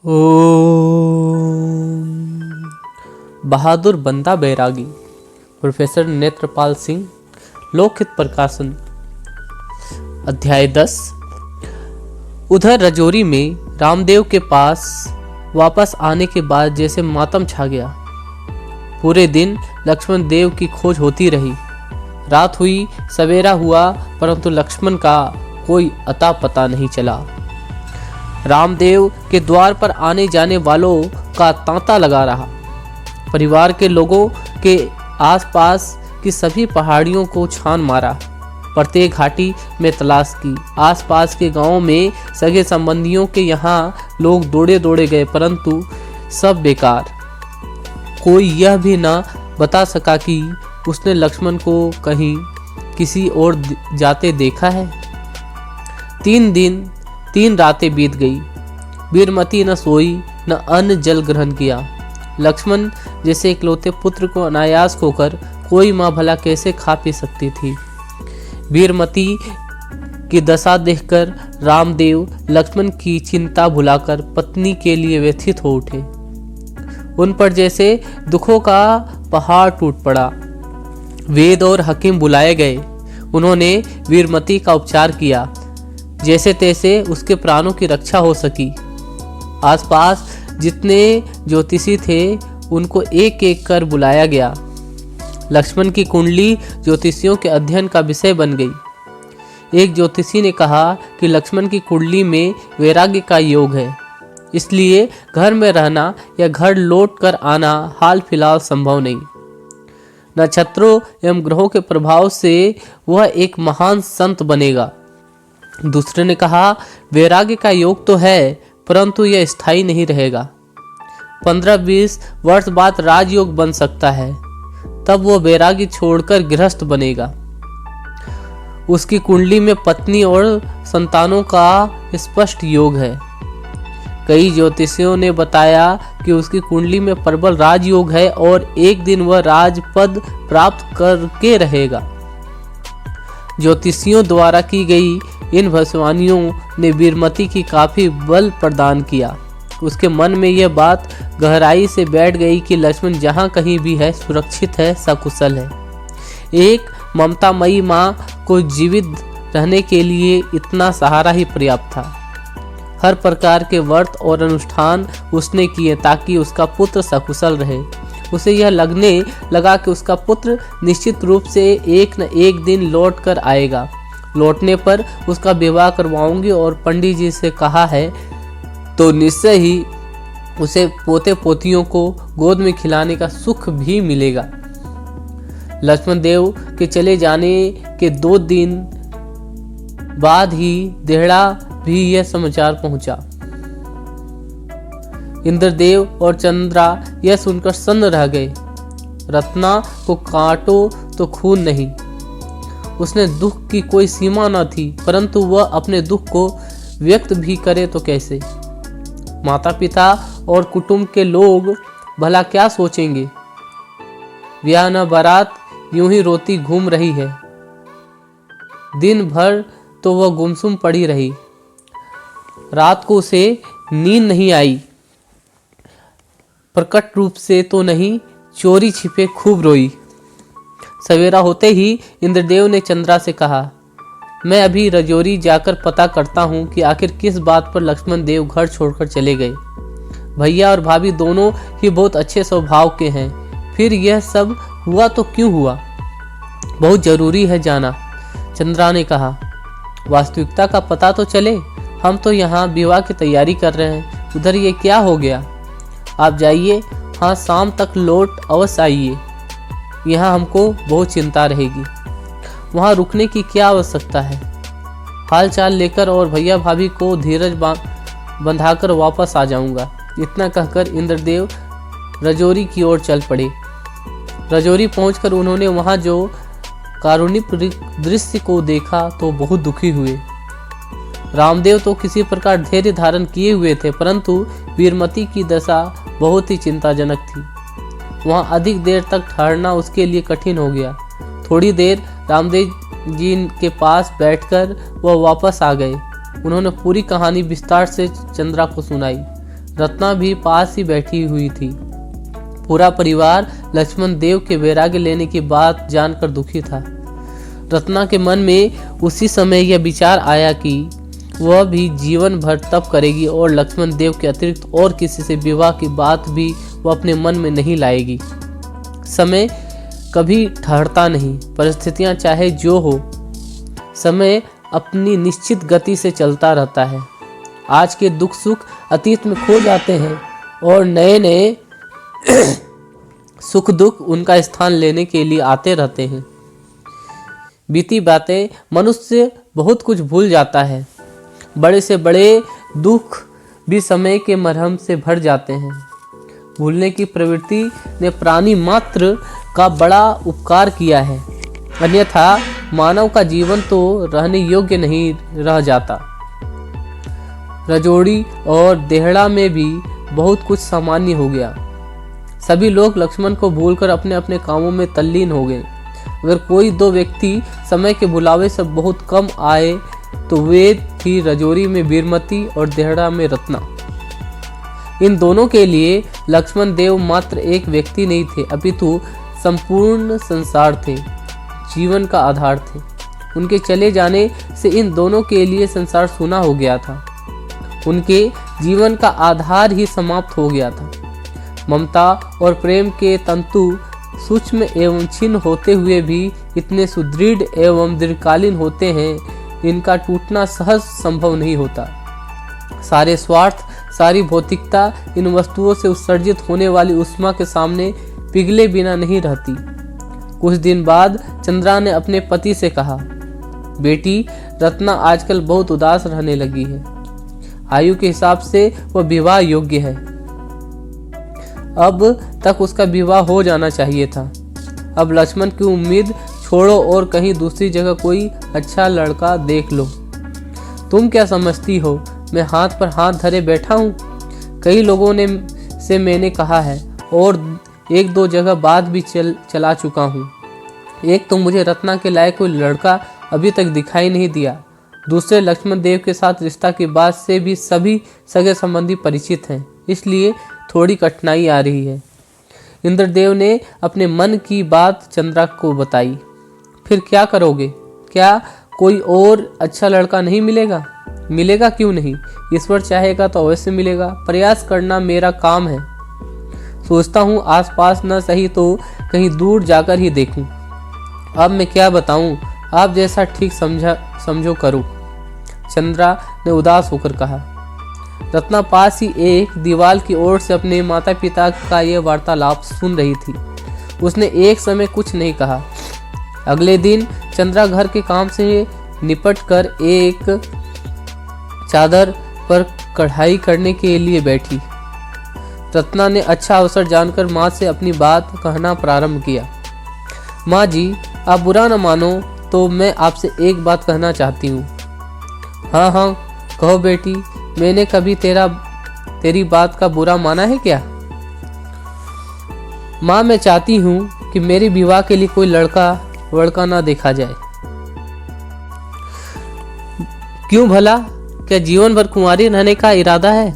ओम। बहादुर बंदा बैरागी, प्रोफेसर नेत्रपाल सिंह, लोकहित प्रकाशन। अध्याय 10। उधर रजौरी में रामदेव के पास वापस आने के बाद जैसे मातम छा गया। पूरे दिन लक्ष्मण देव की खोज होती रही। रात हुई, सवेरा हुआ, परंतु लक्ष्मण का कोई अता पता नहीं चला। रामदेव के द्वार पर आने जाने वालों का तांता लगा रहा। परिवार के लोगों के आसपास की सभी पहाड़ियों को छान मारा, प्रत्येक घाटी में तलाश की। आसपास के गांवों में सगे संबंधियों के यहाँ लोग दौड़े दौड़े गए, परंतु सब बेकार। कोई यह भी ना बता सका कि उसने लक्ष्मण को कहीं किसी और जाते देखा है। 3 दिन 3 रातें बीत गई। वीरमती न सोई न अन्न जल ग्रहण किया। लक्ष्मण जैसे इकलौते पुत्र को अनायास खोकर कोई माँ भला कैसे खा पी सकती थी। वीरमती की दशा देखकर रामदेव लक्ष्मण की चिंता भुलाकर पत्नी के लिए व्यथित हो उठे। उन पर जैसे दुखों का पहाड़ टूट पड़ा। वेद और हकीम बुलाए गए। उन्होंने वीरमती का उपचार किया, जैसे तैसे उसके प्राणों की रक्षा हो सकी। आसपास जितने ज्योतिषी थे उनको एक एक कर बुलाया गया। लक्ष्मण की कुंडली ज्योतिषियों के अध्ययन का विषय बन गई। एक ज्योतिषी ने कहा कि लक्ष्मण की कुंडली में वैराग्य का योग है, इसलिए घर में रहना या घर लौट कर आना हाल फिलहाल संभव नहीं। नक्षत्रों एवं ग्रहों के प्रभाव से वह एक महान संत बनेगा। दूसरे ने कहा, वैराग्य का योग तो है, परंतु यह स्थायी नहीं रहेगा। 15-20 वर्ष बाद राजयोग बन सकता है, तब वो वैराग्य छोड़कर गृहस्थ बनेगा। उसकी कुंडली में पत्नी और संतानों का स्पष्ट योग है। कई ज्योतिषियों ने बताया कि उसकी कुंडली में प्रबल राजयोग है और एक दिन वह राजपद प्राप्त करके रहेगा। ज्योतिषियों द्वारा की गई इन भविष्यवाणियों ने वीरमती की काफी बल प्रदान किया। उसके मन में यह बात गहराई से बैठ गई कि लक्ष्मण जहाँ कहीं भी है, सुरक्षित है, सकुशल है। एक ममतामयी माँ को जीवित रहने के लिए इतना सहारा ही पर्याप्त था। हर प्रकार के व्रत और अनुष्ठान उसने किए ताकि उसका पुत्र सकुशल रहे। उसे यह लगने लगा कि उसका पुत्र निश्चित रूप से एक न एक दिन लौट कर आएगा। लौटने पर उसका विवाह करवाऊंगी और पंडित जी से कहा है तो निश्चय ही उसे पोते पोतियों को गोद में खिलाने का सुख भी मिलेगा। लक्ष्मण देव के चले जाने के 2 दिन बाद ही देहड़ा भी यह समाचार पहुंचा। इंद्रदेव और चंद्रा यह सुनकर सन्न रह गए। रत्ना को काटो तो खून नहीं। उसने दुख की कोई सीमा न थी, परंतु वह अपने दुख को व्यक्त भी करे तो कैसे। माता पिता और कुटुंब के लोग भला क्या सोचेंगे। ब्याह न बारात यूं ही रोती घूम रही है। दिन भर तो वह गुमसुम पड़ी रही। रात को उसे नींद नहीं आई। प्रकट रूप से तो नहीं, चोरी छिपे खूब रोई। सवेरा होते ही इंद्रदेव ने चंद्रा से कहा, मैं अभी रजौरी जाकर पता करता हूँ कि आखिर किस बात पर लक्ष्मण देव घर छोड़कर चले गए। भैया और भाभी दोनों ही बहुत अच्छे स्वभाव के हैं, फिर यह सब हुआ तो क्यों हुआ। बहुत जरूरी है जाना। चंद्रा ने कहा, वास्तविकता का पता तो चले। हम तो यहाँ विवाह की तैयारी कर रहे हैं, उधर ये क्या हो गया। आप जाइए, हाँ शाम तक लौट अवश्य आइए। यहाँ हमको बहुत चिंता रहेगी। वहाँ रुकने की क्या आवश्यकता है। हाल चाल लेकर और भैया भाभी को धीरज बंधाकर वापस आ जाऊंगा। इतना कहकर इंद्रदेव रजौरी की ओर चल पड़े। रजौरी पहुंचकर उन्होंने वहाँ जो कारुणिक दृश्य को देखा तो बहुत दुखी हुए। रामदेव तो किसी प्रकार धैर्य धारण किए हुए थे, परंतु वीरमती की दशा बहुत ही चिंताजनक थी। वहाँ अधिक देर तक ठहरना उसके लिए कठिन हो गया। थोड़ी देर रामदेव जी के पास बैठकर वह वापस आ गए। उन्होंने पूरी कहानी विस्तार से चंद्रा को सुनाई। रत्ना भी पास ही बैठी हुई थी। पूरा परिवार लक्ष्मण देव के वैराग्य लेने की बात जानकर दुखी था। रत्ना के मन में उसी समय यह विचार आया कि वह भी जीवन भर तप करेगी और लक्ष्मण देव के अतिरिक्त और किसी से विवाह की बात भी वह अपने मन में नहीं लाएगी। समय कभी ठहरता नहीं, परिस्थितियां चाहे जो हो, समय अपनी निश्चित गति से चलता रहता है। आज के दुख सुख अतीत में खो जाते हैं और नए नए सुख दुख उनका स्थान लेने के लिए आते रहते हैं। बीती बातें मनुष्य बहुत कुछ भूल जाता है। बड़े से बड़े दुख भी समय के मरहम से भर जाते हैं। भूलने की प्रवृत्ति ने प्राणी मात्र का बड़ा उपकार किया है, अन्यथा मानव का जीवन तो रहने योग्य नहीं रह जाता। रजोड़ी और देहड़ा में भी बहुत कुछ सामान्य हो गया। सभी लोग लक्ष्मण को भूलकर अपने अपने कामों में तल्लीन हो गए। अगर कोई दो व्यक्ति समय के बुलावे से बहुत कम आए तो वे थी रजौरी में बीरमती और देहड़ा में रत्ना। इन दोनों के लिए लक्ष्मण देव मात्र एक व्यक्ति नहीं थे, अपितु संपूर्ण संसार थे, जीवन का आधार थे। उनके चले जाने से इन दोनों के लिए संसार सूना हो गया था। उनके जीवन का आधार ही समाप्त हो गया था। ममता और प्रेम के तंतु सूक्ष्म एवं छिन्न होते हुए भी इतने सुदृढ़ एवं दीर्घकालीन होते हैं, इनका टूटना सहज संभव नहीं होता। सारे स्वार्थ, सारी भौतिकता इन वस्तुओं से उत्सर्जित होने वाली उष्मा के सामने पिघले बिना नहीं रहती। कुछ दिन बाद चंद्रा ने अपने पति से कहा, बेटी, रत्ना आजकल बहुत उदास रहने लगी है। आयु के हिसाब से वह विवाह योग्य है। अब तक उसका विवाह हो जाना चाहिए था। अब लक्ष्मण की उम्मीद छोड़ो और कहीं दूसरी जगह कोई अच्छा लड़का देख लो। तुम क्या समझती हो मैं हाथ पर हाथ धरे बैठा हूँ? कई लोगों ने से मैंने कहा है और एक दो जगह बात भी चला चुका हूँ। एक तो मुझे रत्ना के लायक कोई लड़का अभी तक दिखाई नहीं दिया। दूसरे लक्ष्मण देव के साथ रिश्ता की बात से भी सभी सगे संबंधी परिचित हैं, इसलिए थोड़ी कठिनाई आ रही है। इंद्रदेव ने अपने मन की बात चंद्रा को बताई। फिर क्या करोगे? क्या कोई और अच्छा लड़का नहीं मिलेगा? मिलेगा क्यों नहीं, ईश्वर चाहेगा तो अवश्य मिलेगा। प्रयास करना मेरा काम है। सोचता हूँ आसपास न सही तो कहीं दूर जाकर ही देखूं। अब मैं क्या बताऊं, आप जैसा ठीक समझो करो, चंद्रा ने उदास होकर कहा। रत्ना पास ही एक दीवार की ओर से अपने माता पिता का यह वार्तालाप सुन रही थी। उसने एक समय कुछ नहीं कहा। अगले दिन चंद्रा घर के काम से निपट कर एक चादर पर कढ़ाई करने के लिए बैठी। रत्ना ने अच्छा अवसर जानकर माँ से अपनी बात कहना प्रारंभ किया। माँ जी, आप बुरा न मानो तो मैं आपसे एक बात कहना चाहती हूँ। हाँ हाँ कहो बेटी, मैंने कभी तेरी बात का बुरा माना है क्या? माँ, मैं चाहती हूँ कि मेरे विवाह के लिए कोई लड़का ना देखा जाए। क्यों भला? क्या जीवन भर कुंवारी रहने का इरादा है?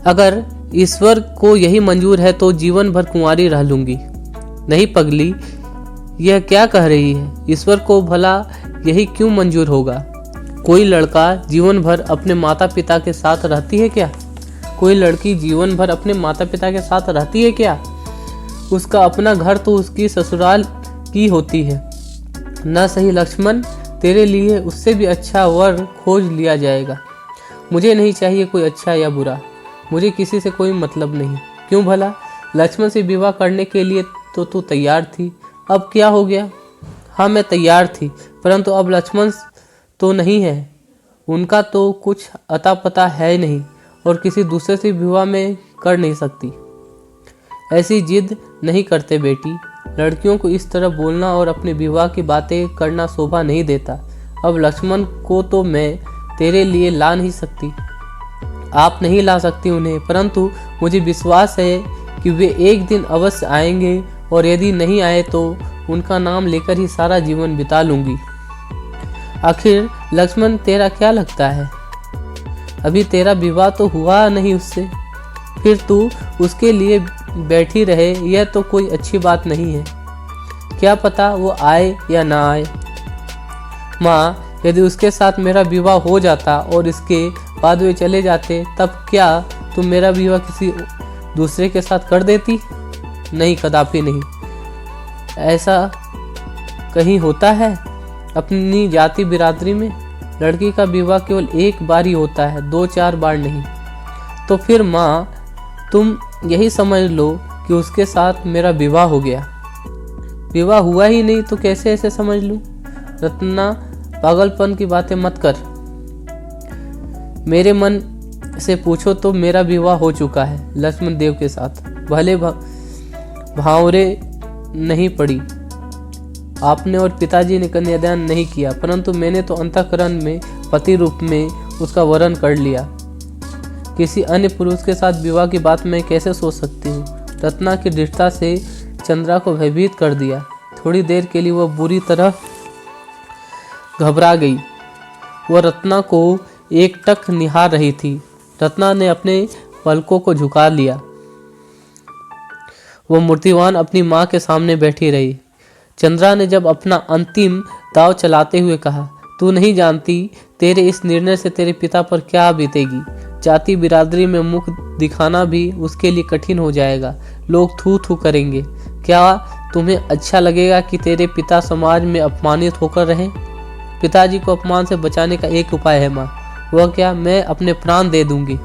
अगर ईश्वर को यही मंजूर है तो जीवन भर कुंवारी रह लूंगी। नहीं पगली, यह क्या कह रही है? ईश्वर को भला यही क्यों मंजूर होगा? कोई लड़का जीवन भर अपने माता पिता के साथ रहती है क्या? कोई लड़की जीवन भर अपने माता पिता के साथ रहती है क्या? उसका अपना घर तो उसकी ससुराल की होती है। न सही लक्ष्मण, तेरे लिए उससे भी अच्छा वर खोज लिया जाएगा। मुझे नहीं चाहिए कोई अच्छा या बुरा, मुझे किसी से कोई मतलब नहीं। क्यों भला? लक्ष्मण से विवाह करने के लिए तो तू तैयार थी, अब क्या हो गया? हाँ, मैं तैयार थी, परंतु अब लक्ष्मण तो नहीं है, उनका तो कुछ अता पता है नहीं और किसी दूसरे से विवाह में कर नहीं सकती। ऐसी जिद नहीं करते बेटी, लड़कियों को इस तरह बोलना और अपने विवाह की बातें करना शोभा नहीं देता। अब लक्ष्मण को तो मैं तेरे लिए ला नहीं सकती, आप नहीं ला सकती उन्हें, परंतु मुझे विश्वास है कि वे एक दिन अवश्य आएंगे और यदि नहीं आए तो उनका नाम लेकर ही सारा जीवन बिता लूंगी। आखिर लक्ष्मण तेरा क्या लगता है? अभी तेरा विवाह तो हुआ नहीं उससे। फिर तू उसके लिए बैठी रहे, यह तो कोई अच्छी बात नहीं है। क्या पता वो आए या ना आए। माँ, यदि उसके साथ मेरा विवाह हो जाता और इसके बाद वे चले जाते, तब क्या तुम मेरा विवाह किसी दूसरे के साथ कर देती? नहीं, कदापि नहीं। ऐसा कहीं होता है अपनी जाति बिरादरी में? लड़की का विवाह केवल एक बार ही होता है, 2-4 बार नहीं। तो फिर माँ, तुम यही समझ लो कि उसके साथ मेरा विवाह हो गया। विवाह हुआ ही नहीं तो कैसे ऐसे समझ लूं? रत्ना, पागलपन की बातें मत कर। मेरे मन से पूछो तो मेरा विवाह हो चुका है लक्ष्मण देव के साथ। भले भावरे नहीं पड़ी आपने और पिताजी ने कन्यादान नहीं किया, परंतु मैंने तो अंतःकरण में पति रूप में उसका वरण कर लिया। किसी अन्य पुरुष के साथ विवाह की बात मैं कैसे सोच सकती हूँ? रत्ना की दृढ़ता से चंद्रा को भयभीत कर दिया। थोड़ी देर के लिए वह बुरी तरह घबरा गई। वह रत्ना को एकटक निहार रही थी। रत्ना ने अपने पलकों को झुका लिया। वह मूर्तिवान अपनी माँ के सामने बैठी रही। चंद्रा ने जब अपना अंतिम दांव चलाते हुए कहा, तू नहीं जानती तेरे इस निर्णय से तेरे पिता पर क्या बीतेगी। जाति बिरादरी में मुख दिखाना भी उसके लिए कठिन हो जाएगा। लोग थू थू करेंगे। क्या तुम्हें अच्छा लगेगा कि तेरे पिता समाज में अपमानित होकर रहें? पिताजी को अपमान से बचाने का एक उपाय है माँ। वह क्या? मैं अपने प्राण दे दूंगी।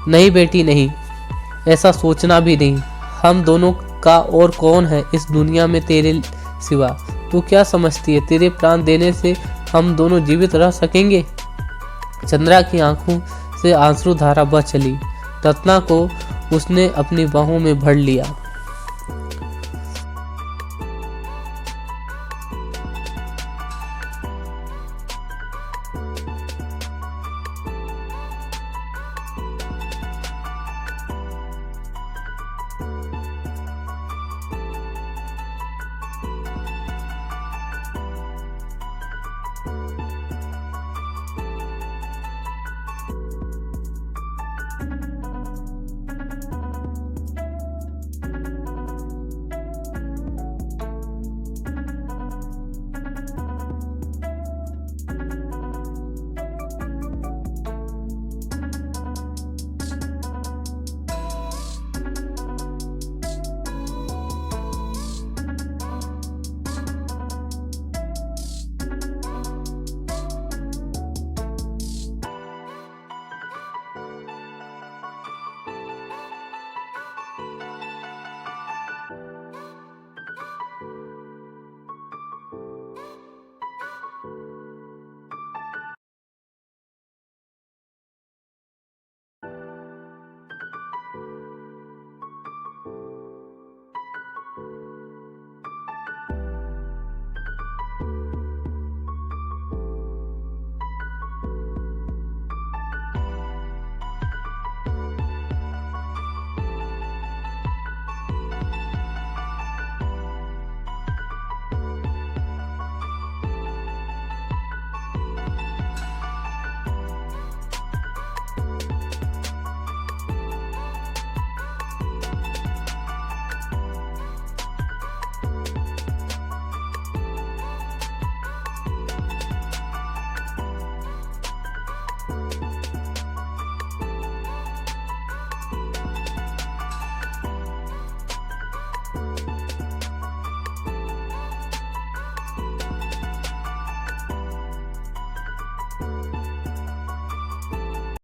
नहीं बेटी, नहीं, ऐसा सोचना भी नहीं। हम दोनों का और कौन है इस दुनिया में तेरे सिवा? तू क्या समझती है तेरे प्राण देने से हम दोनों जीवित रह सकेंगे? चंद्रा की आंखों से आंसू धारा बह चली। रत्ना को उसने अपनी बाहों में भर लिया।